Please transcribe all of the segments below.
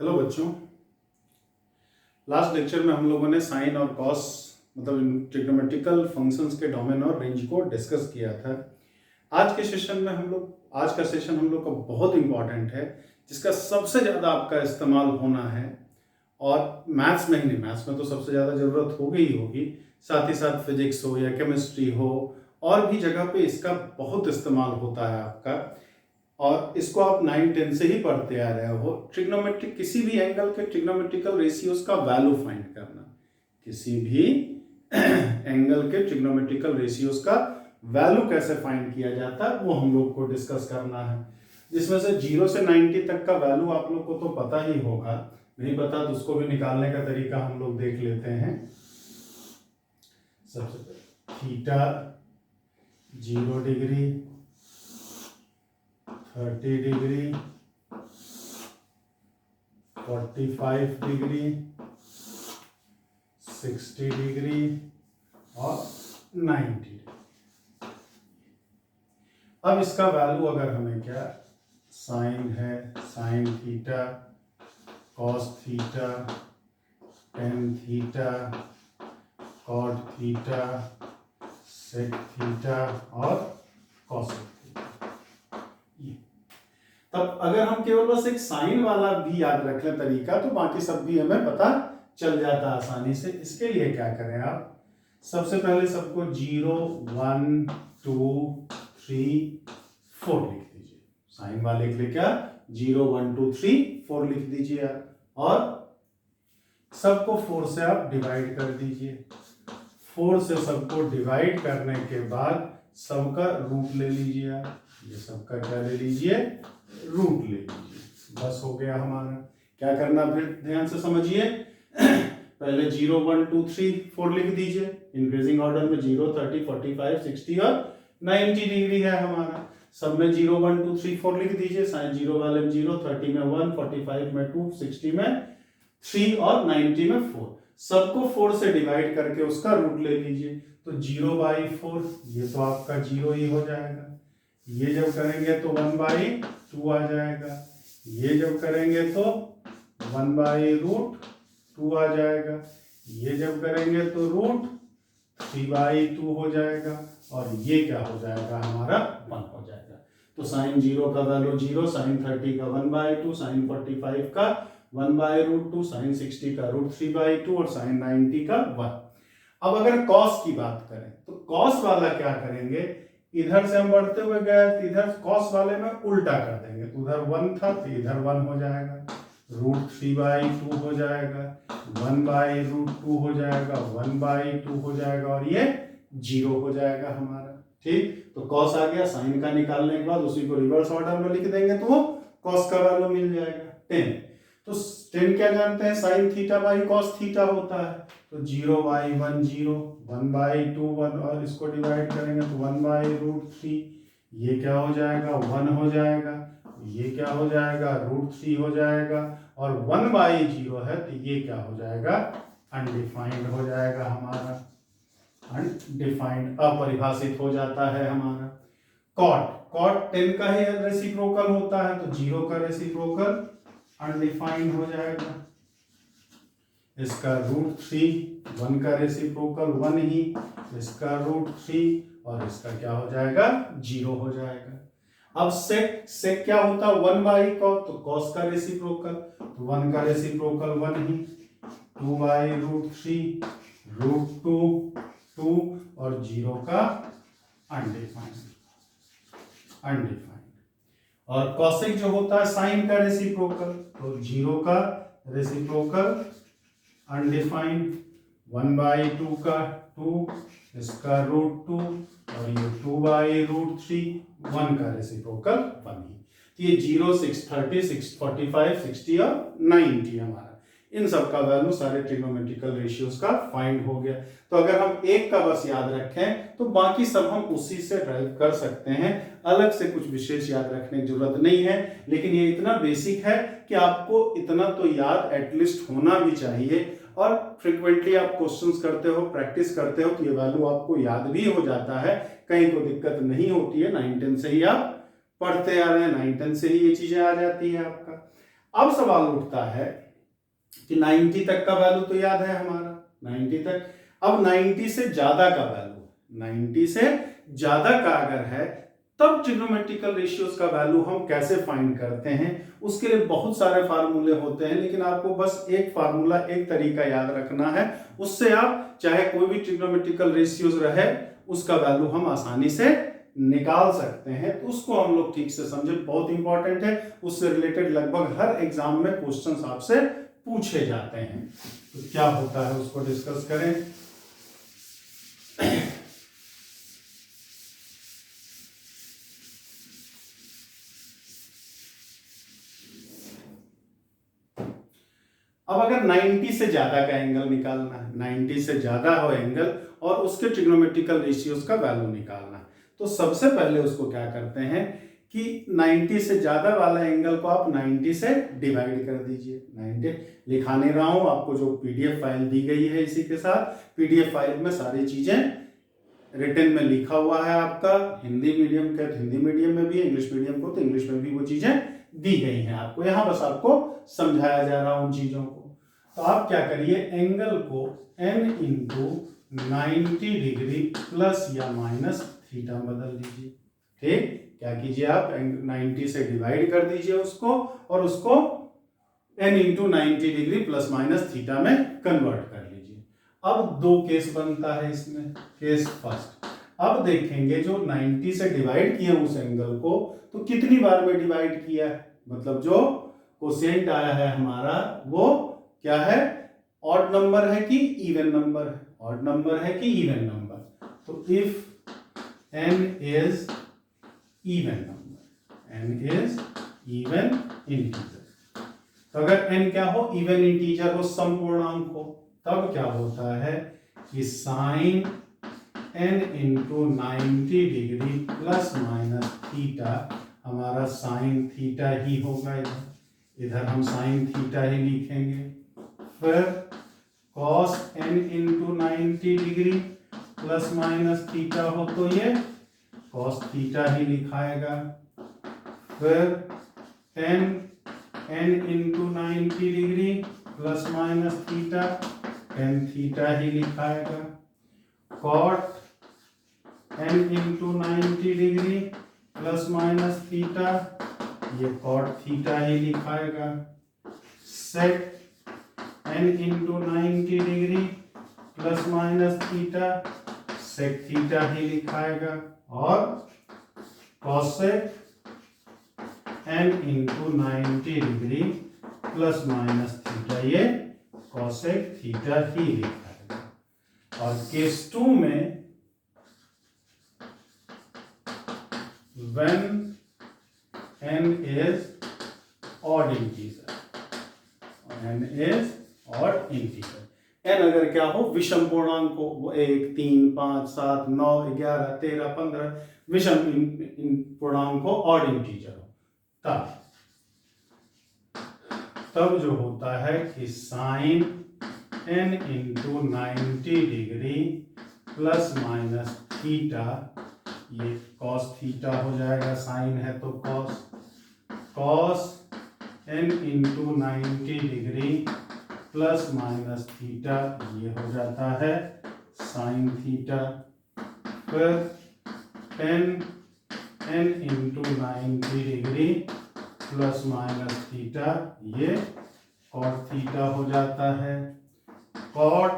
Hello बच्चों। Last lecture में हम लोगों ने साइन और कॉस मतलब ट्रिग्नोमेट्रिकल फंक्शंस के डोमेन और रेंज को डिस्कस किया था। आज के सेशन में आज का सेशन हम लोग का बहुत इंपॉर्टेंट है, जिसका सबसे ज़्यादा आपका इस्तेमाल होना है। और मैथ्स में ही नहीं, मैथ्स में तो सबसे ज़्यादा ज़रूरत होगी ही होगी, साथ ही साथ फिजिक्स हो या केमिस्ट्री हो, और भी जगह पे इसका बहुत इस्तेमाल होता है आपका। और इसको आप 9-10 से ही पढ़ते आ रहे हो। ट्रिग्नोमेट्रिक, किसी भी एंगल के ट्रिग्नोमेट्रिकल रेशियोज का वैल्यू फाइंड करना, किसी भी एंगल के ट्रिग्नोमेट्रिकल रेशियोज का वैल्यू कैसे फाइंड किया जाता है वो हम लोग को डिस्कस करना है। जिसमें से 0 से 90 तक का वैल्यू आप लोग को तो पता ही होगा, नहीं पता तो उसको भी निकालने का तरीका हम लोग देख लेते हैं। सबसे पहले theta 0 degree, 30 degree, 45 degree, 60 degree और 90 डिग्री। अब इसका वैल्यू अगर हमें क्या साइन है, sine theta, cos theta, tan theta, cot theta, sec theta और कॉसेक थीटा। तब अगर हम केवल बस एक साइन वाला भी याद रख लें तरीका, तो बाकी सब भी हमें पता चल जाता है आसानी से। इसके लिए क्या करें आप, सबसे पहले सबको 0, 1, 2, 3, 4 लिख दीजिए। साइन वाले के लिए क्या 0, 1, 2, 3, 4 लिख दीजिए और सबको 4 से आप डिवाइड कर दीजिए। 4 से सबको डिवाइड करने के बाद सबका रूट ले लीजिए आप। ये सबका क्या ले लीजिए, रूट ले लीजिए। बस हो गया हमारा। क्या करना फिर ध्यान से समझिए। पहले 0, 1, 2, 3, 4 लिख दीजिए इंक्रीजिंग ऑर्डर में। 0, 30, 45, 60 और 90 डिग्री है हमारा। सब में 0, 1, 2, 3, 4 लिख दीजिए। साइन 0 वाले में 0, 30 में 1, 45 में 2, 60 में 3 और 90 में 4। सबको 4 से डिवाइड करके उसका रूट ले लीजिए। तो 0/4, ये तो आपका 0 ही हो जाएगा। ये जब करेंगे तो 1/2 आ जाएगा। ये जब करेंगे तो 1/√2 आ जाएगा। ये जब करेंगे तो √3/2 हो जाएगा। और ये क्या हो जाएगा हमारा 1 हो जाएगा। तो साइन 0 का वैल्यू 0, साइन 30 का 1/2, साइन 45 का 1/√2, साइन 60 का √3/2 और साइन 90 का 1। अब अगर कॉस की बात करें तो कॉस वाला क्या करेंगे, इधर से हम बढ़ते हुए गए तो इधर कॉस वाले में उल्टा कर देंगे। तो उधर 1 था तो इधर 1 हो जाएगा, √3/2 हो जाएगा, 1/√2 हो जाएगा, 1/2 हो जाएगा और ये 0 हो जाएगा हमारा। ठीक, तो कॉस आ गया। साइन का निकालने के बाद उसी को रिवर्स ऑर्डर में लिख देंगे तो वो कॉस का वैल्यू मिल जाएगा 10। तो 10 क्या जानते हैं, sine theta by cos theta होता है। तो 0/1 0, 1/2 1 और इसको डिवाइड करेंगे तो 1/√3। ये क्या हो जाएगा 1 हो जाएगा। ये क्या हो जाएगा √3 हो जाएगा। और 1/0 है तो ये क्या हो जाएगा अनडिफाइंड हो जाएगा हमारा। अनडिफाइंड, अपरिभाषित हो जाता है हमारा। कॉट 10 का ही रेसिप्रोकल होता है तो 0 का रेसिप्रोकल अनडिफाइंड हो जाएगा। इसका √3, 1 का रेसिप्रोकल 1 ही, इसका √3 और इसका क्या हो जाएगा 0 हो जाएगा। अब सेक क्या होता है 1/cos, तो कॉस का रेसिप्रोकल, तो 1 का रेसिप्रोकल 1 ही, 2/√3, √2 2 और 0 का अनडिफाइंड। और कॉसेक जो होता है साइन का रेसिप्रोकल, तो 0 का रेसिप्रोकल अनडिफाइंड, 1/2 का 2, इसका √2 और ये 2/√3, 1 का रेसिप्रोकल 1 ही। तो ये 0, 6, 30, 6, 45, 60 और 90 हमारा। इन सब का वैल्यू सारे ट्रिग्नोमेट्रिकल रेशियोज का फाइंड हो गया। तो अगर हम एक का बस याद रखें तो बाकी सब हम उसी से ड्राइव कर सकते हैं। अलग से कुछ विशेष याद रखने की जरूरत नहीं है, लेकिन ये इतना बेसिक है कि आपको इतना तो याद एटलीस्ट होना भी चाहिए। और फ्रिक्वेंटली आप क्वेश्चंस करते हो, प्रैक्टिस करते हो तो ये वैल्यू आपको याद भी हो जाता है, कहीं को दिक्कत नहीं होती है। 9-10 से ही आप पढ़ते आ रहे हैं, 9-10 से ही ये चीजें आ जाती है आपका। अब सवाल उठता है कि 90 तक का वैल्यू तो याद है हमारा, 90 तक। अब 90 से ज्यादा का वैल्यू, 90 से ज्यादा का अगर है तब ट्रिग्नोमेट्रिकल रेशियोज का वैल्यू हम कैसे फाइंड करते हैं। उसके लिए बहुत सारे फार्मूले होते हैं, लेकिन आपको बस एक फार्मूला, एक तरीका याद रखना है। उससे आप चाहे कोई भी ट्रिग्नोमेट्रिकल रेशियोज रहे उसका वैल्यू हम आसानी से निकाल सकते हैं। तो उसको हम लोग ठीक से समझे, बहुत इंपॉर्टेंट है। उससे रिलेटेड लगभग हर एग्जाम में क्वेश्चंस आपसे पूछे जाते हैं। तो क्या होता है उसको डिस्कस करें। अब अगर 90 से ज्यादा का एंगल निकालना है, 90 से ज्यादा हो एंगल और उसके ट्रिग्नोमेट्रिकल रेशियोज का वैल्यू निकालना है, तो सबसे पहले उसको क्या करते हैं कि 90 से ज्यादा वाला एंगल को आप 90 से डिवाइड कर दीजिए। 90 लिखा नहीं रहा हूं, आपको जो पीडीएफ फाइल दी गई है इसी के साथ, पीडीएफ फाइल में सारी चीजें रिटन में लिखा हुआ है आपका। हिंदी मीडियम का हिंदी मीडियम में भी, इंग्लिश मीडियम को तो इंग्लिश में भी वो चीजें दी गई हैं आपको। यहाँ बस आपको समझाया जा रहा उन चीजों को। तो आप क्या करिए, एंगल को n इंटू 90 डिग्री प्लस या माइनस थीटा बदल दीजिए। ठीक, क्या कीजिए आप 90 से डिवाइड कर दीजिए उसको और उसको n into 90 degree plus minus theta में कन्वर्ट कर लीजिए। अब दो केस बनता है इसमें। केस फर्स्ट, अब देखेंगे जो 90 से डिवाइड किया उस एंगल को तो कितनी बार में डिवाइड किया है, मतलब जो कोसेंट आया है हमारा वो क्या है, ऑड नंबर है कि इवन नंबर है, ऑड नंबर है कि इवन नंबर। तो if n is even number, n is even integer, तो अगर n क्या हो, इवन इंटीजर हो, सम पूर्णांक हो, तब क्या होता है कि sine n into 90 degree plus minus theta हमारा साइन थीटा ही होगा। इधर हम साइन थीटा ही लिखेंगे। फिर cos n into 90 degree plus minus theta हो तो ये cos थीटा ही लिखाएगा। फिर tan n into 90 degree plus minus theta, tan theta ही लिखाएगा। cot n into 90 degree plus minus theta, ये cot थीटा ही लिखाएगा। sec n into 90 degree plus minus theta, sec theta ही लिखाएगा। और cosec n into 90 degree plus minus theta, ये cosec theta ही लिखाएगा। और केस 2 में when n is odd integer, n is odd integer, n अगर क्या हो, विषम पूर्णांक हो, वो 1 3 5 7 9 11 13 15 विषम पूर्णांक हो, ऑड इंटीजर हो, तब जो होता है कि sine n into 90 degree plus minus theta, ये cos थीटा हो जाएगा, साइन है तो cos n into 90 degree plus minus theta, ये हो जाता है साइन थीटा। फिर tan n into 90 degree plus minus theta, ये cot थीटा हो जाता है। cot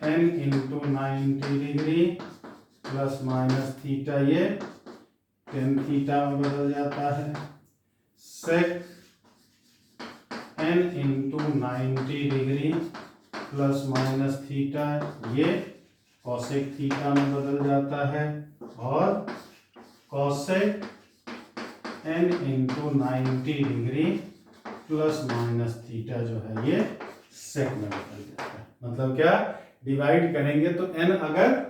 n into 90 degree plus minus theta, ये tan थीटा में बदल जाता है। sec n into 90 degree plus minus theta, ये cosec थीटा में बदल जाता है। और cosec n into 90 degree plus minus theta जो है ये sec में बदल जाता है। मतलब क्या, डिवाइड करेंगे तो n अगर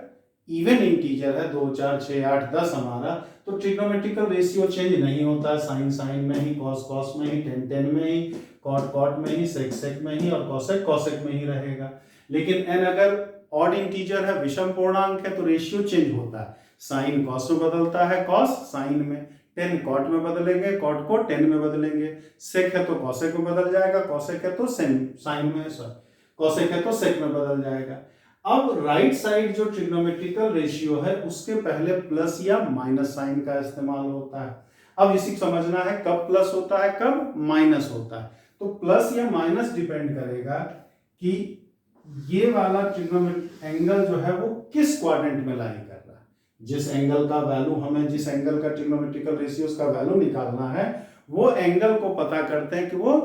इवन इंटीजर है 2 4 6 8 10 हमारा, तो ट्रिग्नोमेट्रिकल रेशियो चेंज नहीं होता। साइन साइन में ही, कॉस कॉस में ही, टेन टेन में ही, कॉट कॉट में ही, सेक सेक में ही और कॉसेक कॉसेक में ही रहेगा। लेकिन n अगर ऑड इंटीजर है, विषम पूर्णांक है, तो रेशियो चेंज होता है। साइन कॉस में बदलता है, कॉस साइन में, टेन कॉट में बदलेंगे, कॉट को टेन में बदलेंगे, सेक है तो कॉसेक में बदल जाएगा, कॉसेक है तो साइन में, कॉसेक है तो सेक में बदल जाएगा। अब राइट साइड जो ट्रिग्नोमेट्रिकल रेशियो है उसके पहले प्लस या माइनस साइन का इस्तेमाल होता है। अब इसी को समझना है कब प्लस होता है कब माइनस होता है। तो प्लस या माइनस डिपेंड करेगा कि ये वाला ट्रिग्नोमेट्रिक एंगल जो है वो किस क्वाड्रेंट में लाई कर रहा है। जिस एंगल का वैल्यू हमें, जिस एंगल का ट्रिग्नोमेट्रिकल रेशियोज का वैल्यू निकालना है, वो एंगल को पता करते हैं कि वो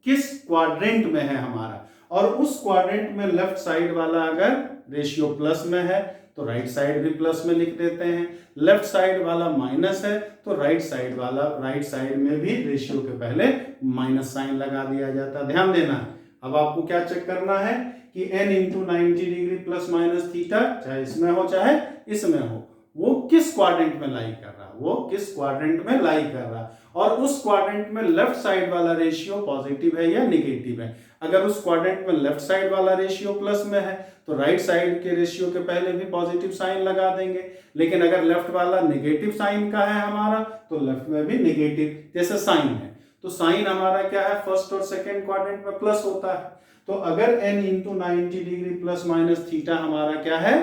किस क्वाड्रेंट में है हमारा, और उस क्वाड्रेंट में लेफ्ट साइड वाला अगर रेशियो प्लस में है तो राइट साइड भी प्लस में लिख देते हैं, लेफ्ट साइड वाला माइनस है तो राइट साइड में भी रेशियो के पहले माइनस साइन लगा दिया जाता है। ध्यान देना है, अब आपको क्या चेक करना है कि n into 90 degree plus minus theta, चाहे इसमें हो चाहे इसमें हो, वो किस क्वाड्रेंट में लाई कर रहा है, वो किस क्वाड्रेंट में लाई कर रहा है, और उस क्वाड्रेंट में लेफ्ट साइड वाला रेशियो पॉजिटिव है या निगेटिव है। अगर उस क्वाड्रेंट में लेफ्ट साइड वाला रेशियो प्लस में है तो राइट साइड के रेशियो के पहले भी पॉजिटिव साइन लगा देंगे, लेकिन अगर लेफ्ट वाला नेगेटिव साइन का है हमारा तो लेफ्ट में भी नेगेटिव, जैसे साइन है तो साइन हमारा क्या है, फर्स्ट और सेकंड क्वाड्रेंट में प्लस होता है। तो अगर n into 90 degree plus minus theta हमारा क्या है,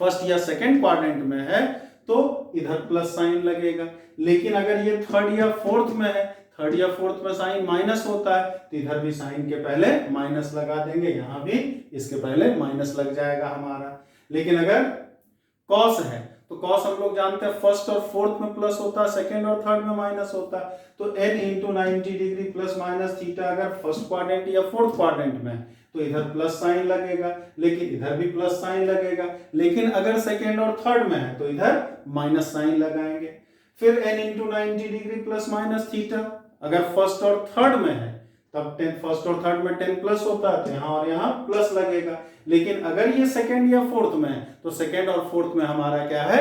फर्स्ट या सेकंड क्वाड्रेंट में है तो इधर प्लस साइन लगेगा, लेकिन अगर ये थर्ड या फोर्थ में है, थर्ड या फोर्थ में साइन माइनस होता है तो इधर भी साइन के पहले माइनस लगा देंगे, यहां भी इसके पहले माइनस लग जाएगा हमारा। लेकिन अगर कॉस है तो कॉस हम लोग जानते हैं फर्स्ट और फोर्थ में प्लस होता है, सेकंड और थर्ड में माइनस होता है। तो n into 90 degree plus minus theta अगर फर्स्ट क्वाड्रेंट या फोर्थ क्वाड्रेंट में तो इधर प्लस साइन लगेगा, लेकिन इधर भी प्लस साइन लगेगा, लेकिन अगर सेकंड और थर्ड में है तो इधर माइनस साइन लगाएंगे। फिर n into 90 degree plus minus theta अगर फर्स्ट और थर्ड में है तब फर्स्ट और थर्ड में 10 प्लस होता है तो यहाँ और यहाँ प्लस लगेगा, लेकिन अगर ये सेकंड या फोर्थ में है तो सेकंड और फोर्थ में हमारा क्या है,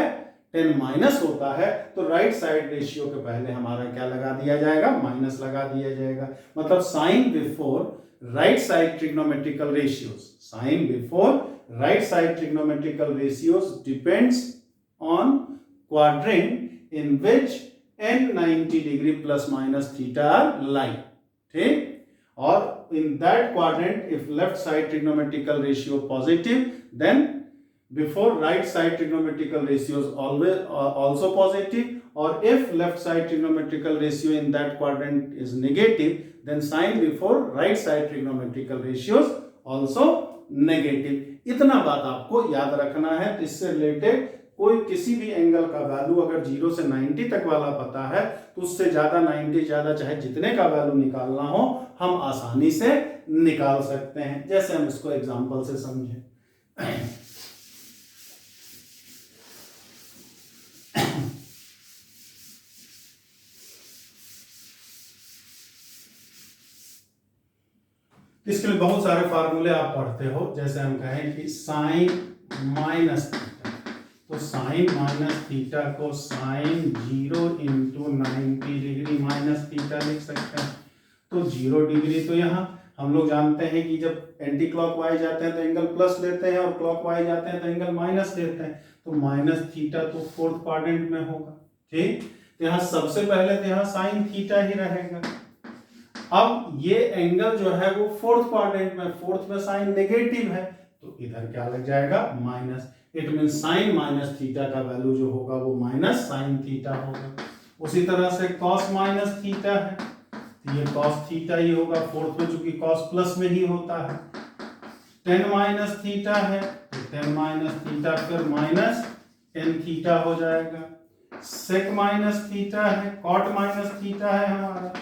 10 माइनस होता है, तो राइट साइड रेशियो के पहले हमारा क्या लगा दिया जाएगा, माइनस लगा दिया जाएगा। मतलब sign before right side trigonometrical ratios, sign before right side trigonometrical ratios depends on quadrant in which n 90 degree plus minus theta are lie, ठीक। और in that quadrant if left side trigonometrical ratio positive then before right side trigonometrical ratio is always also positive, or if left side trigonometrical ratio in that quadrant is negative then sign before right side trigonometrical ratios also negative। इतना बात आपको याद रखना है। तो इससे related कोई किसी भी एंगल का वैल्यू अगर 0 से 90 तक वाला पता है तो उससे ज्यादा 90 ज्यादा चाहे जितने का वैल्यू निकालना हो हम आसानी से निकाल सकते हैं। जैसे हम इसको एग्जांपल से समझें। इसके लिए बहुत सारे फार्मूले आप पढ़ते हो। जैसे हम कहें कि साइन माइनस थीटा, तो साइन माइनस थीटा को sine 0 into 90 degree minus theta लिख सकते हैं। तो 0 डिग्री तो यहाँ हम लोग जानते हैं कि जब एंटी क्लॉकवाइज जाते हैं तो एंगल प्लस लेते हैं और क्लॉकवाइज जाते हैं तो एंगल माइनस लेते हैं। तो माइनस थीटा तो फोर्थ क्वाड्रेंट में होगा, ठीक। तो यहाँ सबसे पहले तो यहाँ साइन थीटा ही रहेगा। अब ये एंगल जो है वो फोर्थ क्वाड्रेंट में, फोर्थ में साइन नेगेटिव है तो इधर क्या लग जाएगा, minus. It mean sine minus theta का वैल्यू जो होगा वो माइनस साइन थीटा होगा। उसी तरह से कॉस माइनस थीटा है तो ये कॉस थीटा ही होगा, फोर्थ में चूंकि कॉस प्लस में ही होता है। टेन माइनस थीटा है तो टेन माइनस थीटा फिर माइनस टेन थीटा हो जाएगा। सेक माइनस थीटा है, कॉट माइनस थीटा है हमारा,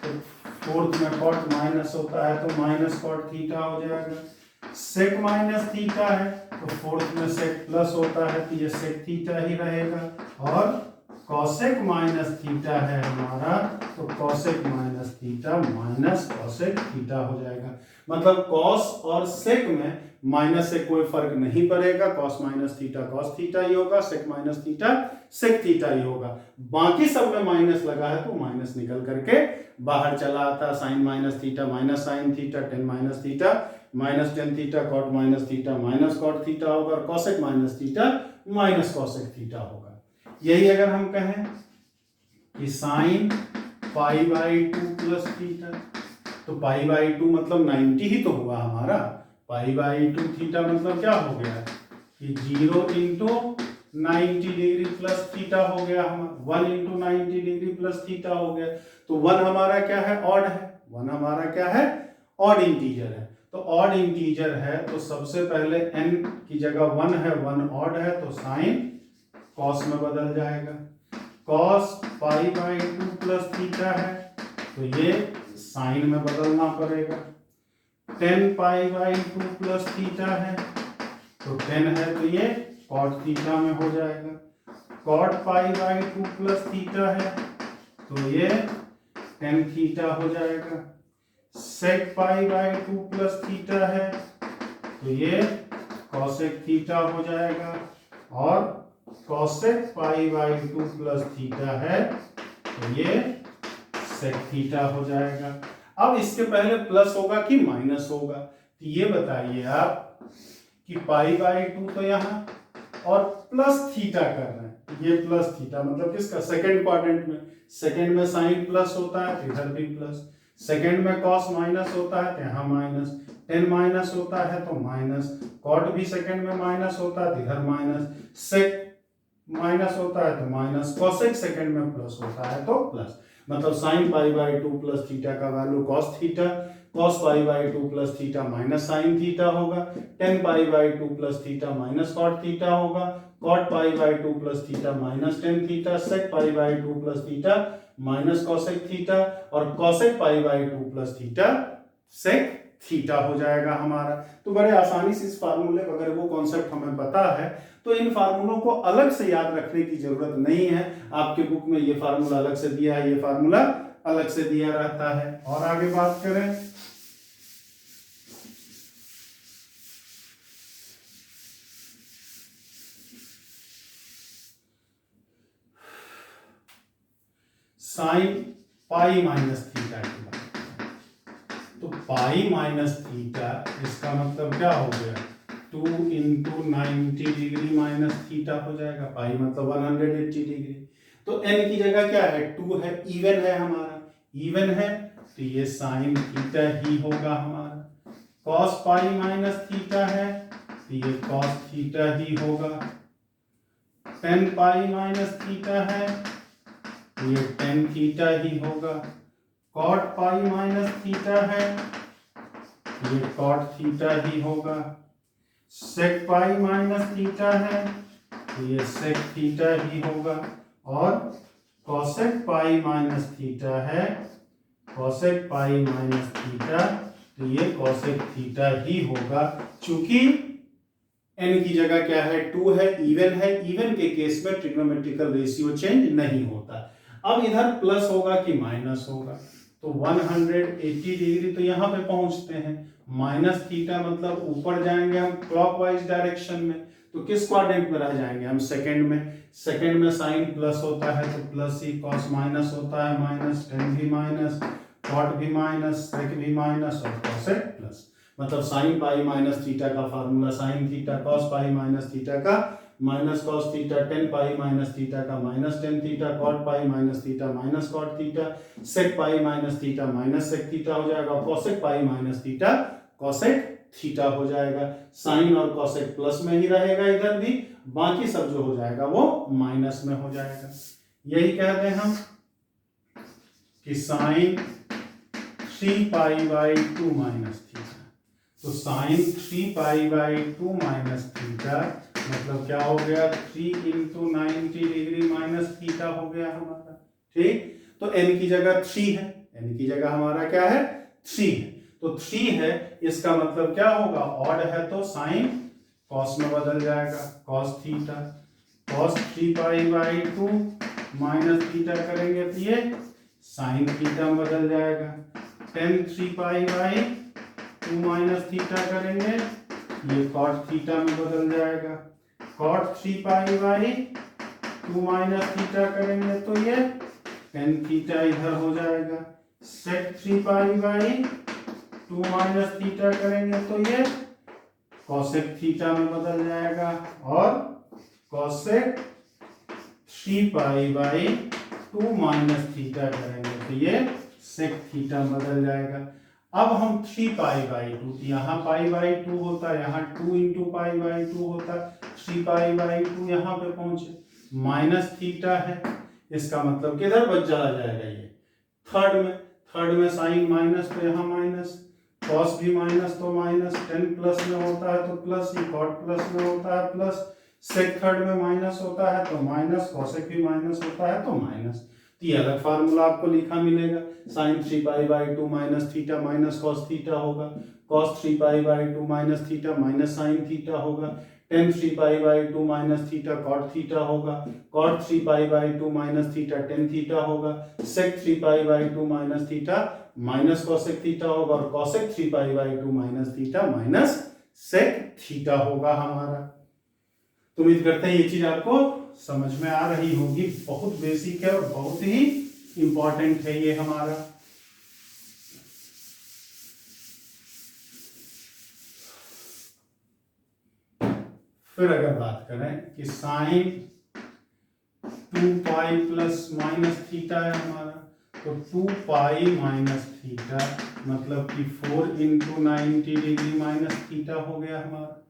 तो फोर्थ में कॉट माइनस होता है तो माइनस कॉट थीटा हो जाएगा। सेक माइनस थीटा है तो फोर्थ में सेक प्लस होता है तो ये सेक थीटा ही रहेगा। और कॉसेक माइनस थीटा है हमारा तो cosec minus theta minus cosec theta हो जाएगा। मतलब कॉस और सेक में माइनस से कोई फर्क नहीं पड़ेगा, cos minus theta cos theta ही होगा, sec minus theta sec theta ही होगा। बाकी सब में माइनस लगा है तो माइनस निकल करके बाहर चला आता। Sine minus theta minus sine theta, tan minus theta minus tan theta, cot minus theta minus cot theta होगा, और cosec minus theta minus cosec theta होगा। यही अगर हम कहें कि sine pi by 2 plus theta, तो पाई बाई 2 मतलब 90 ही तो हुआ हमारा। पाई बाई 2 थीटा मतलब क्या हो गया कि 0 इंटू 90 डिग्री प्लस थीटा हो गया हमारा, 1 इंटू 90 डिग्री प्लस थीटा हो गया। तो 1 हमारा क्या है, ऑड है। 1 हमारा क्या है, ऑड इंटीजर है। तो ऑड इंटीजर है तो सबसे पहले n की जगह 1 है, 1 ऑड है, तो साइन कॉस में बदल जाएगा। Cos pi by 2 plus theta है तो ये साइन में बदलना पड़ेगा। 10 पाई बाई 2 प्लस थीटा है तो 10 है तो ये कॉट थीटा में हो जाएगा। Cot pi by 2 plus theta है तो ये टेन थीटा हो जाएगा। Sec pi by 2 plus theta है तो ये कॉसेक थीटा हो जाएगा। और cosec pi by 2 plus theta है तो ये सेक थीटा हो जाएगा। अब इसके पहले प्लस होगा कि माइनस होगा, तो ये बताइए आप कि पाई बाई 2 तो यहाँ और प्लस थीटा कर रहे हैं, ये प्लस थीटा मतलब किसका, सेकंड क्वाड्रेंट में। सेकंड में साइन प्लस होता है तो इधर भी प्लस, सेकंड में कॉस माइनस होता है तो यहाँ माइनस, 10 माइनस होता है तो माइनस, कॉट भी सेकंड में माइनस होता है तो इधर माइनस, सेक माइनस होता है तो माइनस, कॉसेक सेकंड में प्लस होता है तो प्लस। मतलब sine pi by 2 plus theta का value cos theta, cos pi by 2 plus theta minus sine theta होगा, 10 pi by 2 plus theta minus cot theta होगा, cot pi by 2 plus theta minus 10 theta, sec pi by 2 plus theta minus cosec theta, और cosec pi by 2 plus theta sec theta हो जाएगा हमारा। तो बड़े आसानी से इस फार्मूले अगर वो कॉन्सेप्ट हमें पता है तो इन फार्मूलों को अलग से याद रखने की जरूरत नहीं है। आपके बुक में ये फार्मूला अलग से दिया है, ये फार्मूला अलग से दिया रहता है। और आगे बात करें, साइन पाई माइनस थीटा की बात, तो पाई माइनस थीटा इसका मतलब क्या हो गया, 2 इंटू 90 डिग्री माइनस थीटा हो जाएगा। पाई मतलब 180 डिग्री। तो n की जगह क्या है, 2 है, इवन है हमारा, इवन है तो ये साइन थीटा ही होगा हमारा। कॉस पाई माइनस थीटा है तो ये कॉस थीटा ही होगा। 10 पाई माइनस थीटा है तो ये 10 थीटा ही होगा। कॉट पाई माइनस थीटा है ये कॉट थीटा ही होगा। सेक पाई माइनस थीटा है तो ये सेक थीटा ही होगा। और कॉसेक पाई माइनस थीटा है, कॉसेक पाई माइनस थीटा तो ये कॉसेक थीटा ही होगा। चूंकि n की जगह क्या है, 2 है, इवन है, इवन के केस में ट्रिग्नोमेट्रिकल रेशियो चेंज नहीं होता। अब इधर प्लस होगा कि माइनस होगा, तो 180 डिग्री तो यहाँ पे पहुंचते हैं, माइनस थीटा मतलब ऊपर जाएंगे हम क्लॉकवाइज डायरेक्शन में, तो किस क्वाड्रेंट में रह जाएंगे हम, सेकंड में। सेकंड में साइन प्लस होता है तो प्लस ही, कॉस माइनस होता है माइनस, टेन भी माइनस, कॉट भी माइनस, सेक भी माइनस और कॉसेक प्लस। मतलब साइन पाई माइनस थीटा का formula sine theta cos pi minus theta का minus cos theta, 10 pi minus theta का minus 10 theta, cot pi minus theta minus cot theta, sec pi minus theta minus sec theta हो जाएगा, cosec pi minus theta cosec theta हो जाएगा। Sign और cosec plus में ही रहेगा इधर भी, बाकी सब जो हो जाएगा वो माइनस में हो जाएगा। यही कहते हैं हम कि sine 3 pi by 2 minus theta. तो sine 3 pi by 2 minus theta मतलब क्या हो गया, 3 इंटू 90 डिग्री माइनस थीटा हो गया हमारा। ठीक, तो n की जगह 3 है, n की जगह हमारा क्या है, 3 है, तो 3 है, इसका मतलब क्या होगा, ऑड है तो साइन कॉस में बदल जाएगा, cos theta. Cos 3 pi by 2 minus theta करेंगे तो ये साइन थीटा में बदल जाएगा। 10 3 पाई बाई 2 माइनस थीटा करेंगे ये कॉट थीटा में बदल जाएगा। Cot 3 pi by 2 minus theta करेंगे तो ये टेन थीटा इधर हो जाएगा। Sec 3 pi by 2 minus theta करेंगे तो ये कॉसेक थीटा में बदल जाएगा। और cosec 3 pi by 2 minus theta करेंगे तो ये सेक थीटा बदल जाएगा। अब हम 3 पाई बाई 2, यहाँ पाई बाई 2 होता है, यहाँ 2 इंटू पाई बाई 2 होता है, 3 पाई बाई 2 यहाँ पे पहुंचे, माइनस थीटा है, इसका मतलब किधर बच चला जाएगा ये थर्ड में साइन माइनस तो यहाँ माइनस, कॉस भी माइनस तो माइनस, टेन प्लस में होता है तो प्लस, ये कॉट प्लस में होता है प्लस, सेक थर्ड में माइनस होता है तो माइनस, कॉसेक भी माइनस होता है तो माइनस। तो ये अलग फार्मूला आपको लिखा मिलेगा, sine 3 pi by 2 minus theta minus cos theta होगा, cos 3 pi by 2 minus theta minus sine theta होगा, tan 3 pi by 2 minus theta cot theta होगा, cot 3 pi by 2 minus theta tan theta होगा, sec 3 pi by 2 minus theta minus cosec theta होगा, और cosec 3 pi by 2 minus theta minus sec theta होगा हमारा। तो उम्मीद करते हैं ये चीज आपको समझ में आ रही होगी, बहुत बेसिक है और बहुत ही इंपॉर्टेंट है ये हमारा। फिर अगर बात करें कि sine 2 pi plus minus theta है हमारा, तो 2 पाई माइनस थीटा मतलब कि 4 इंटू 90 डिग्री माइनस थीटा हो गया हमारा।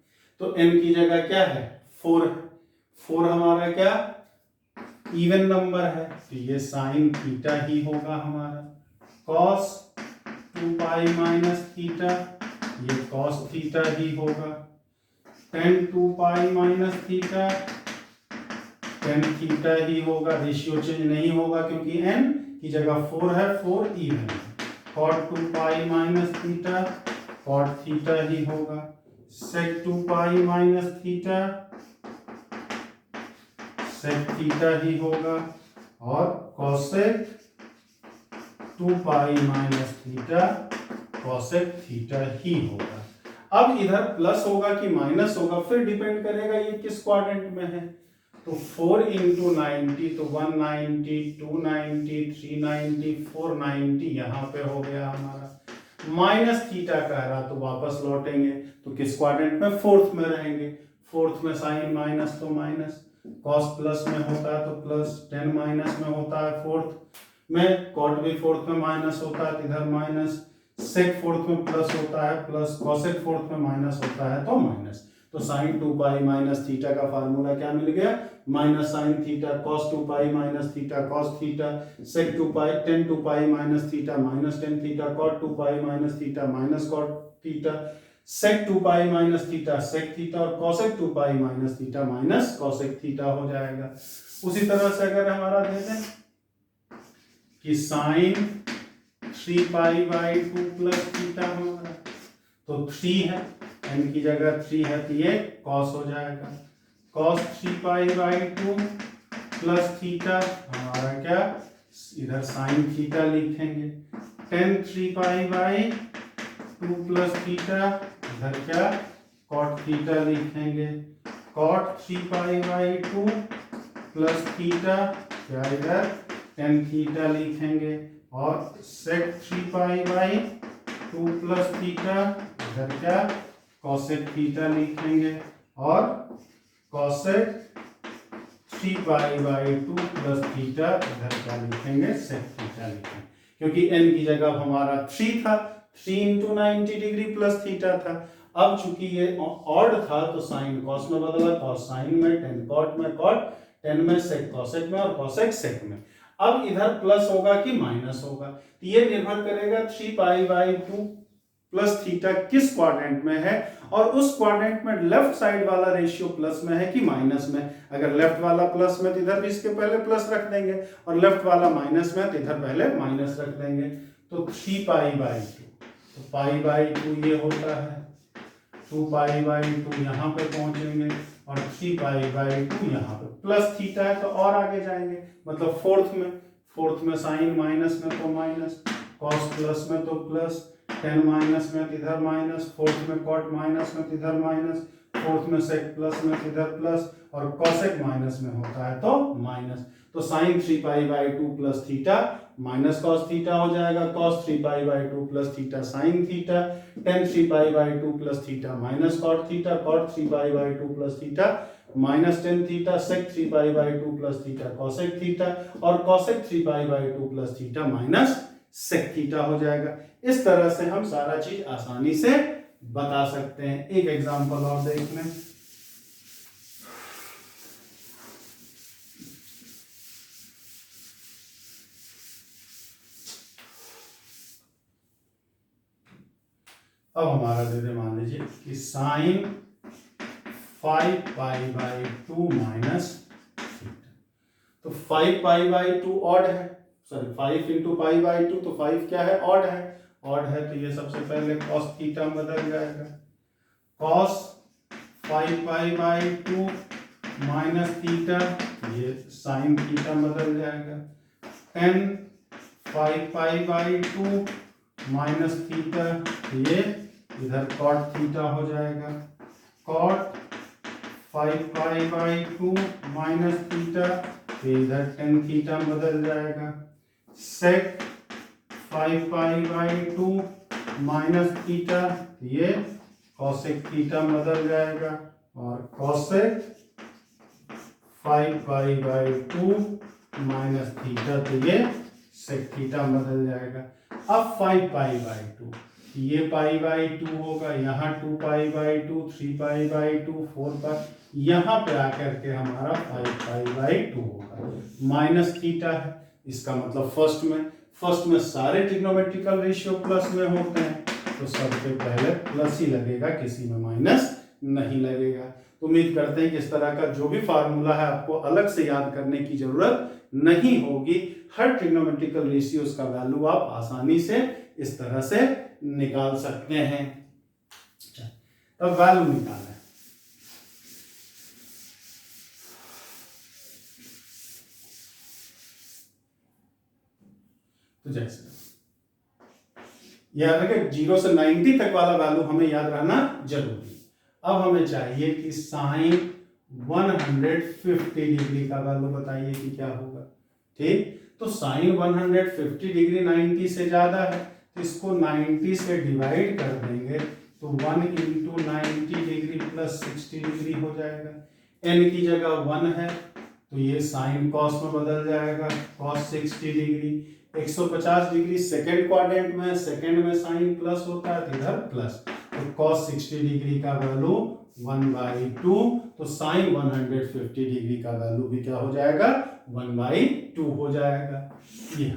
तो n की जगह क्या है 4 है, 4 हमारा क्या इवन नंबर है, तो ये साइन थीटा ही होगा हमारा। कॉस 2 पाई माइनस थीटा, ये कॉस थीटा ही होगा। Tan 2 pi minus theta, tan theta ही होगा, रेशियो चेंज नहीं होगा क्योंकि n की जगह 4 है, 4 even. Cot 2 pi minus theta, cot theta ही होगा। Sec 2 pi minus theta, sec theta ही होगा, और cosec 2 pi minus theta, cosec theta ही होगा। अब इधर प्लस होगा कि माइनस होगा फिर डिपेंड करेगा ये किस क्वाड्रेंट में है। तो 4 इंटू 90 तो 190, 290, 390, 490 यहाँ पे हो गया हमारा। माइनस थीटा कह रहा तो वापस लौटेंगे तो किस क्वाड्रेंट में, फोर्थ में रहेंगे। फोर्थ में साइन माइनस तो माइनस, कॉस प्लस में होता है तो प्लस, टेन माइनस में होता है फोर्थ में, कॉट भी फोर्थ में माइनस होता है तो इधर माइनस, सेक फोर्थ में प्लस होता है प्लस, कॉसेक फोर्थ में माइनस होता है तो माइनस। तो साइन 2 पाई माइनस थीटा का फार्मूला क्या मिल गया, minus sine theta cos 2 pi minus theta cos theta, sec 2 pi tan 2 pi minus theta minus tan theta, cot 2 pi minus theta minus cot theta, sec 2 pi minus theta sec theta, और cosec 2 pi minus theta minus cosec theta हो जाएगा। उसी तरह से अगर हमारा देखें कि sine 3 pi by 2 plus theta हमारा, तो 3 है, n की जगह 3 है तो ये cos हो जाएगा। cos 3 pi by 2 plus theta हमारा क्या, इधर साइन थीटा लिखेंगे। tan 3 pi by 2 plus theta, इधर क्या cot थीटा लिखेंगे। cot 3 pi by 2 plus theta, क्या इधर tan थीटा लिखेंगे। और sec 3 pi by 2 plus theta, इधर क्या cosec थीटा लिखेंगे। और cosec 3 pi by 2 plus theta, इधर क्या लिखेंगे sec थीटा लिखेंगे, क्योंकि n की जगह हमारा 3 था, 3 इंटू 90 डिग्री प्लस थीटा था। अब चूंकि ये ऑड था तो साइन कॉस में बदला, कॉस साइन में, टेन कॉट में कॉट, टेन में सेक कॉसेक में, और कॉसेक सेक में। अब इधर प्लस होगा कि माइनस होगा, तो ये निर्भर करेगा 3 पाई बाई 2 प्लस थीटा किस क्वाड्रेंट में है, और उस क्वाड्रेंट में लेफ्ट साइड वाला रेशियो प्लस में है कि माइनस में। अगर लेफ्ट वाला प्लस में तो इधर भी इसके पहले प्लस रख देंगे, और लेफ्ट वाला माइनस में तो इधर पहले माइनस रख देंगे। तो 3 पाई बाई 2, तो पाई बाई 2 ये होता है, 2 पाई बाई 2 यहाँ पे पहुंचेंगे, और 3 पाई बाई 2 यहाँ पे प्लस थीटा है तो और आगे जाएंगे, मतलब फोर्थ में साइन माइनस में तो माइनस, कॉस प्लस में तो प्लस, टेन माइनस में तो इधर माइनस, फोर्थ में कॉट माइनस में तो इधर माइनस, फोर्थ में सेक प्लस में तो इधर प्लस, और कॉसेक माइनस में होता है तो माइनस। तो sine 3 pi by 2 plus theta minus cos theta हो जाएगा, cos 3 pi by 2 plus theta sine theta, tan 3 pi by 2 plus theta minus cot theta, cot 3 pi by 2 plus theta minus tan theta sec 3 pi by two plus theta cosec theta, और cosec 3 pi by two plus theta minus sec theta हो जाएगा। इस तरह से हम सारा चीज आसानी से बता सकते हैं। एक एग्जांपल और देख लें। अब हमारा दे दे मान लीजिए कि साइन 5 पाई/2 माइनस थीटा। तो 5 पाई/2 ऑड है, सॉरी 5 इंटू पाई/2, तो 5 क्या है, ऑड है। ऑड है तो ये सबसे पहले कॉस थीटा बदल जाएगा, कॉस 5 पाई/2 माइनस थीटा, ये साइन थीटा बदल जाएगा। टेन 5 पाई/2 माइनस थीटा, ये इधर कॉट थीटा हो जाएगा। कॉट 5 पाई/2 माइनस थीटा, इधर टेन थीटा बदल जाएगा। सेक 5 पाई/2 माइनस थीटा, ये कॉसेक थीटा बदल जाएगा। और कॉसेक 5 पाई/2 माइनस थीटा, तो ये सेक थीटा बदल जाएगा। अब 5 पाई/2, ये पाई/2 होगा, यहाँ 2 पाई/2, 3 पाई/2, 4 पाई, यहाँ पे आकर के हमारा 5 पाई/2 होगा। माइनस थीटा है, इसका मतलब फर्स्ट में सारे ट्रिग्नोमेट्रिकल रेशियो प्लस में होते हैं, तो सबसे पहले प्लस ही लगेगा, किसी में माइनस नहीं लगेगा। तो उम्मीद करते हैं कि इस तरह का जो भी फार्मूला है आपको अलग से याद करने की जरूरत नहीं होगी। हर ट्रिग्नोमेट्रिकल रेशियोज का वैल्यू आप आसानी से इस तरह से निकाल सकते हैं। अब वैल्यू निकालें। तो जैसे याद रखें 0 से 90 तक वाला वैल्यू हमें याद रहना जरूरी। अब हमें चाहिए कि साइन 150 डिग्री का वैल्यू बताइए कि क्या होगा। ठीक, तो साइन 150 डिग्री 90 से ज्यादा है, तो इसको 90 से डिवाइड कर देंगे, तो 1 इंटू 90 डिग्री प्लस 60 डिग्री हो जाएगा। n की जगह 1 है, तो ये साइन कॉस में बदल जाएगा, cos 60 degree. 150 degree second quadrant में, सेकेंड में साइन प्लस होता है, तो इधर प्लस, तो कॉस 60 डिग्री का वैल्यू 1/2, तो साइन 150 डिग्री का वैल्यू भी क्या हो जाएगा, 1/2 हो जाएगा। ये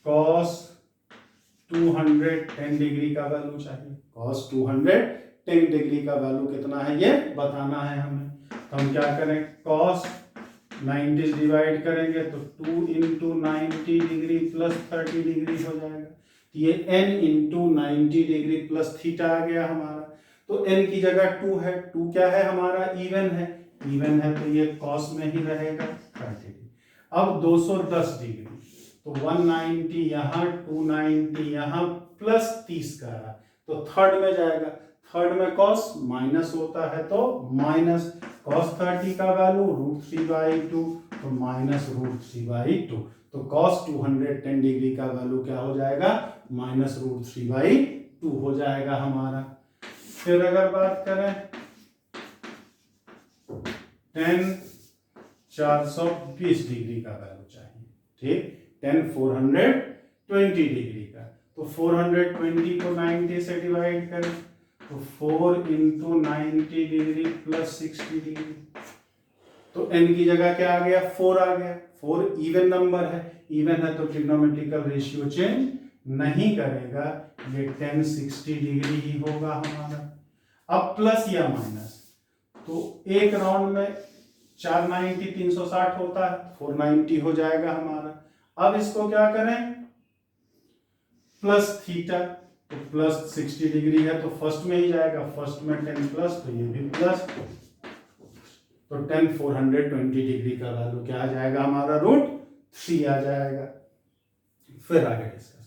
कॉस 210 डिग्री का वैल्यू चाहिए, कॉस 210 डिग्री का वैल्यू कितना है ये बताना है हमें। तो हम क्या करें, कॉस 90 से डिवाइड करेंगे, तो 2 इंटू 90 डिग्री प्लस 30 डिग्री हो जाएगा। ये n into 90 degree plus theta आ गया हमारा। तो n की जगह 2 है, 2 क्या है हमारा, इवन है, तो ये कॉस में ही रहेगा 30। अब 210 डिग्री, तो 190 यहाँ, 290 यहाँ, प्लस 30 का रहा, तो थर्ड में जाएगा। थर्ड में कॉस माइनस होता है, तो माइनस cos 30 का वैल्यू √3/2, तो माइनस √3/2, तो cos 210 डिग्री का वैल्यू क्या हो जाएगा, माइनस √3/2 हो जाएगा हमारा। फिर अगर बात करें tan 420 डिग्री का वैल्यू चाहिए। ठीक, tan 420 डिग्री का, तो 420 को 90 से डिवाइड करें, तो 4 इंटू 90 डिग्री प्लस 60 डिग्री, तो n की जगह क्या आ गया, 4 आ गया। 4 इवन नंबर है, इवन है तो ट्रिग्नोमेट्रिकल रेशियो चेंज नहीं करेगा, ये tan 60 डिग्री ही होगा हमारा। अब प्लस या माइनस, तो एक राउंड में 490 360 होता है, 490 हो जाएगा हमारा। अब इसको क्या करें, प्लस थीटा, तो प्लस 60 डिग्री है, तो फर्स्ट में ही जाएगा, फर्स्ट में 10 प्लस, तो ये भी प्लस, तो tan 420 डिग्री का वैल्यू क्या आ जाएगा हमारा, √3 आ जाएगा। फिर आगे डिस्कस।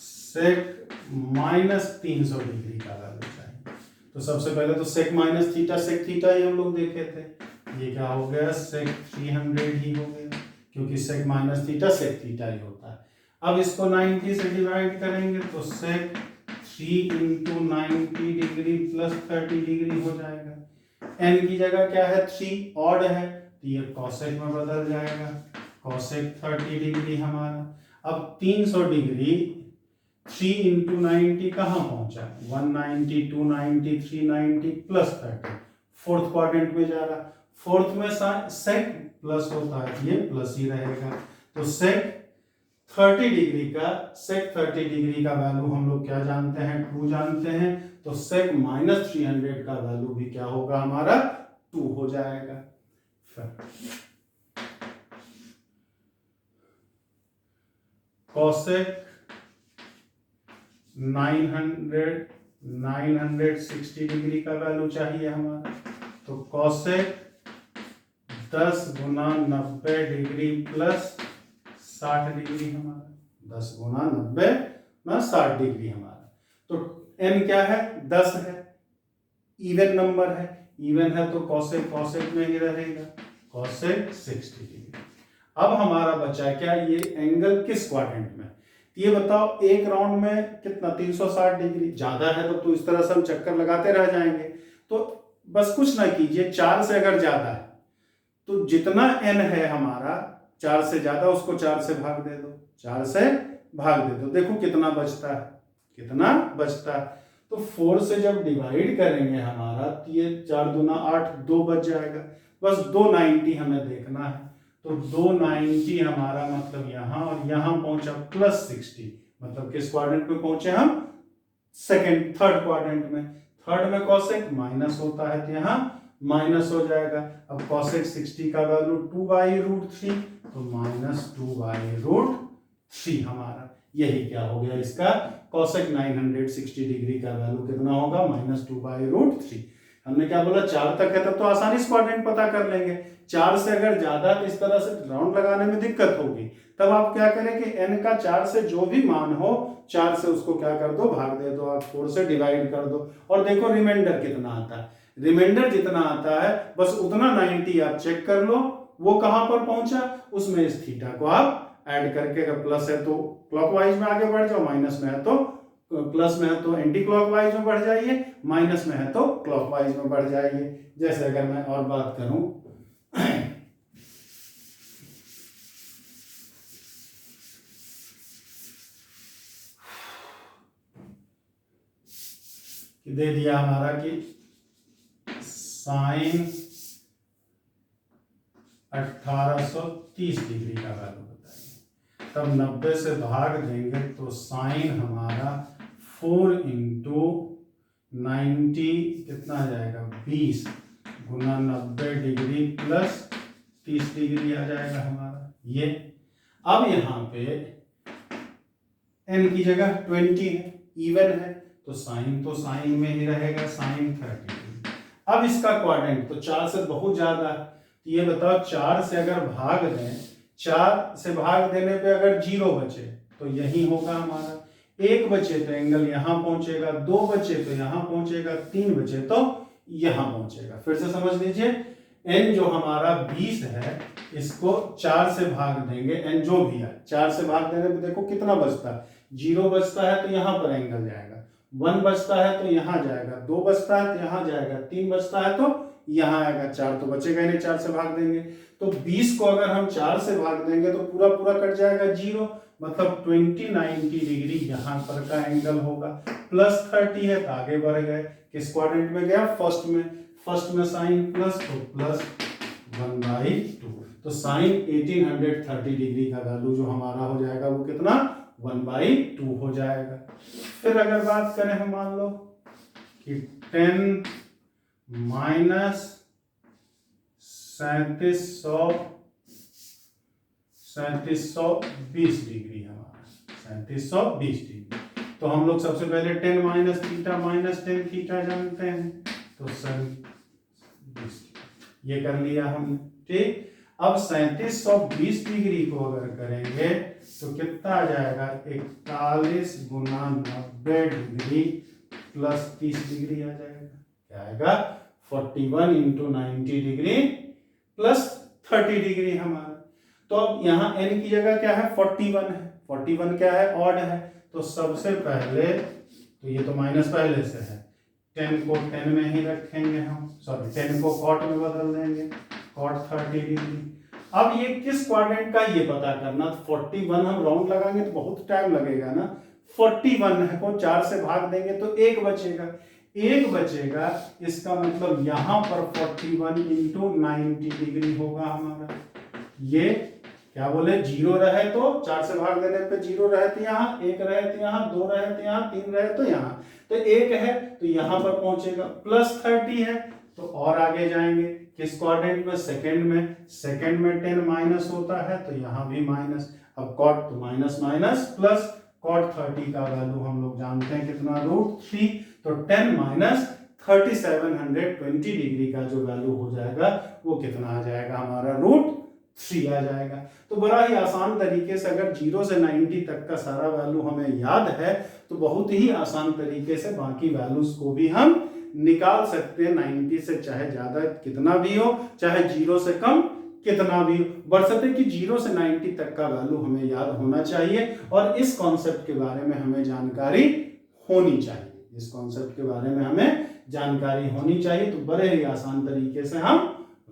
सेक -300 डिग्री का वैल्यू चाहिए, तो सबसे पहले तो sec minus theta sec theta ही हम लोग देखे थे, ये क्या हो गया सेक 300 ही हो गया, क्योंकि sec minus theta sec theta ही होता है। अब इसको 90 से डिवाइड करेंगे तो sec 3 into 90 degree plus 30 degree हो जाएगा। एन की जगह क्या है 3 ऑड है तो ये कॉसेक में बदल जाएगा, कॉसेक 30 डिग्री हमारा। अब 300 डिग्री 3 इंटू 90 कहाँ पहुंचा 190 290 390 प्लस 30, फोर्थ क्वाड्रेंट में जा रहा, फोर्थ में सेक प्लस होता है ये प्लस ही रहेगा। तो सेक 30 डिग्री का वैल्यू हम लोग क्या जानते हैं 2 जानते हैं, तो सेक माइनस 300 का वैल्यू भी क्या होगा हमारा 2 हो जाएगा। कॉसेक 960 डिग्री का वैल्यू चाहिए हमारा, तो कॉसेक 10 गुना 90 डिग्री प्लस 60 डिग्री हमारा, 10 गुना 90 ना 60 डिग्री हमारा। तो n क्या है 10 है, इवन नंबर है, इवन है तो कॉसेक कॉसेक में ही रहेगा, कॉसेक 60 डिग्री। अब हमारा बचा क्या ये एंगल किस क्वाड्रेंट में, ये बताओ एक राउंड में कितना 360 डिग्री, ज्यादा है तो इस तरह से हम चक्कर लगाते रह जाएंगे। तो बस कुछ ना कीजिए, 4 से अगर ज्यादा है तो जितना n है हमारा 4 से ज्यादा उसको 4 से भाग दे दो, 4 से भाग दे दो, देखो कितना बचता है, कितना बचता है। तो 4 से जब डिवाइड करेंगे हमारा तो ये 4 दूना 8 2 बच जाएगा, बस 290 हमें देखना है। तो 290 हमारा मतलब यहाँ और यहाँ पहुंचा प्लस 60, मतलब किस क्वाड्रेंट में पहुंचे हम थर्ड क्वाड्रेंट में। थर्ड में कॉसेक माइनस होता है तो यहाँ माइनस हो जाएगा। अब कॉसेक 60 का वैल्यू 2/√3 तो -2/√3 हमारा, यही क्या हो गया इसका कॉसेक 960 डिग्री का वैल्यू कितना होगा -2/√3। हमने क्या बोला 4 तक है तब तो आसानी से क्वाड्रेंट पता कर लेंगे, 4 से अगर ज्यादा तो इस तरह से राउंड लगाने में दिक्कत होगी, तब आप क्या करें कि n का 4 से जो भी मान हो 4 से उसको क्या कर दो भाग दे दो, आप 4 से डिवाइड कर दो और देखो रिमाइंडर कितना आता है। रिमाइंडर जितना आता है बस उतना 90 आप चेक कर लो वो कहां पर पहुंचा, उसमें इस थीटा को आप ऐड करके, अगर प्लस है तो क्लॉकवाइज में आगे बढ़ जाओ, माइनस में है तो प्लस में है तो एंटी क्लॉकवाइज में बढ़ जाइए, माइनस में है तो क्लॉकवाइज में बढ़ जाइए। जैसे अगर मैं और बात करूं कि दे दिया हमारा कि साइन 1830 डिग्री का वैल्यू बताइए, तब 90 से भाग देंगे तो साइन हमारा 4 इंटू 90 कितना आ जाएगा 20 गुना 90 डिग्री प्लस 30 डिग्री आ जाएगा हमारा ये। अब यहाँ पे n की जगह 20 है, इवन है तो साइन में ही रहेगा, साइन 30 डिग्री। अब इसका क्वाड्रेंट तो 4 से बहुत ज्यादा है, तो ये बताओ 4 से अगर भाग दें, 4 से भाग देने पे अगर 0 बचे तो यही होगा हमारा, 1 बचे तो एंगल यहाँ पहुंचेगा, 2 बचे तो यहाँ पहुंचेगा, 3 बचे तो यहाँ पहुंचेगा। फिर से समझ लीजिए n जो हमारा 20 है इसको 4 से भाग देंगे, n जो भी है 4 से भाग देने पे देखो कितना बचता है, 0 बचता है तो यहाँ पर एंगल जाएगा, 1 बचता है तो यहाँ जाएगा, 2 बचता है तो यहाँ जाएगा, 3 बचता है तो यहाँ आएगा, 4 तो बचेगा ही नहीं, 4 से भाग देंगे। तो 20 को अगर हम 4 से भाग देंगे तो पूरा पूरा कट जाएगा 0, मतलब 90 डिग्री यहाँ पर का एंगल होगा। प्लस 30 है तो आगे बढ़ गए, किस क्वाड्रेंट में गया फर्स्ट में साइन प्लस तो प्लस 1/2, तो साइन 1830 डिग्री का वैल्यू जो हमारा हो जाएगा वो कितना 1/2 हो जाएगा। फिर अगर बात करें हम मान लो कि 10 माइनस 3720 डिग्री हमारा 3720 डिग्री। तो हम लोग सबसे पहले 10 माइनस थीटा माइनस 10 थीटा जानते हैं, तो 3720 ये कर लिया हमने, ठीक। अब 3720 डिग्री को अगर करेंगे तो कितना आ जाएगा 41 गुना 90 डिग्री प्लस 30 डिग्री आ जाएगा, क्या आएगा 41 इंटू 90 डिग्री प्लस 30 डिग्री हमारा। तो अब यहाँ n की जगह क्या है 41 है, 41 क्या है ऑड है, तो सबसे पहले तो ये तो माइनस पहले से है, 10 को 10 में ही रखेंगे हम, सॉरी 10 को कॉट में बदल देंगे, कॉट 30 डिग्री। अब ये किस क्वाड्रेंट का ये पता करना, 41 हम राउंड लगाएंगे तो बहुत टाइम लगेगा ना, 41 को 4 से भाग देंगे तो एक बचेगा, एक बचेगा, इसका मतलब यहाँ पर 41 इंटू 90 डिग्री होगा हमारा। ये क्या बोले, 0 रहे तो 4 से भाग देने पे 0 रहे तो यहाँ, 1 रहे तो यहाँ, 2 रहे तो यहाँ, 3 रहे तो यहाँ, तो 1 है तो यहाँ पर पहुंचेगा, प्लस 30 है तो और आगे जाएंगे किस क्वाड्रेंट में, सेकंड में, सेकंड में 10 माइनस होता है तो यहाँ भी माइनस, अब कॉट तो माइनस माइनस प्लस, कॉट 30 का वैल्यू हम लोग जानते हैं कितना, √3, तो 10 माइनस 3720 डिग्री का जो वैल्यू हो जाएगा वो कितना आ जाएगा हमारा, √3 आ जाएगा। तो बड़ा ही आसान तरीके से अगर 0 से 90 तक का सारा वैल्यू हमें याद है तो बहुत ही आसान तरीके से बाकी वैल्यूज को भी हम निकाल सकते हैं, 90 से चाहे ज्यादा कितना भी हो, चाहे 0 से कम कितना भी हो, बशर्ते कि 0 से 90 तक का वैल्यू हमें याद होना चाहिए और इस कॉन्सेप्ट के बारे में हमें जानकारी होनी चाहिए, इस कॉन्सेप्ट के बारे में हमें जानकारी होनी चाहिए। तो बड़े ही आसान तरीके से हम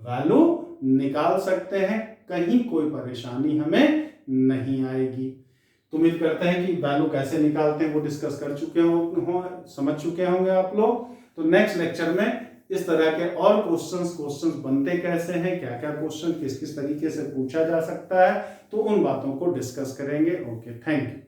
वैल्यू निकाल सकते हैं, कहीं कोई परेशानी हमें नहीं आएगी। तो उम्मीद करते हैं कि वैल्यू कैसे निकालते हैं वो डिस्कस कर चुके हो समझ चुके होंगे आप लोग। तो नेक्स्ट लेक्चर में इस तरह के और क्वेश्चंस बनते कैसे हैं, क्या क्या क्वेश्चन किस किस तरीके से पूछा जा सकता है, तो उन बातों को डिस्कस करेंगे। Okay, thank you.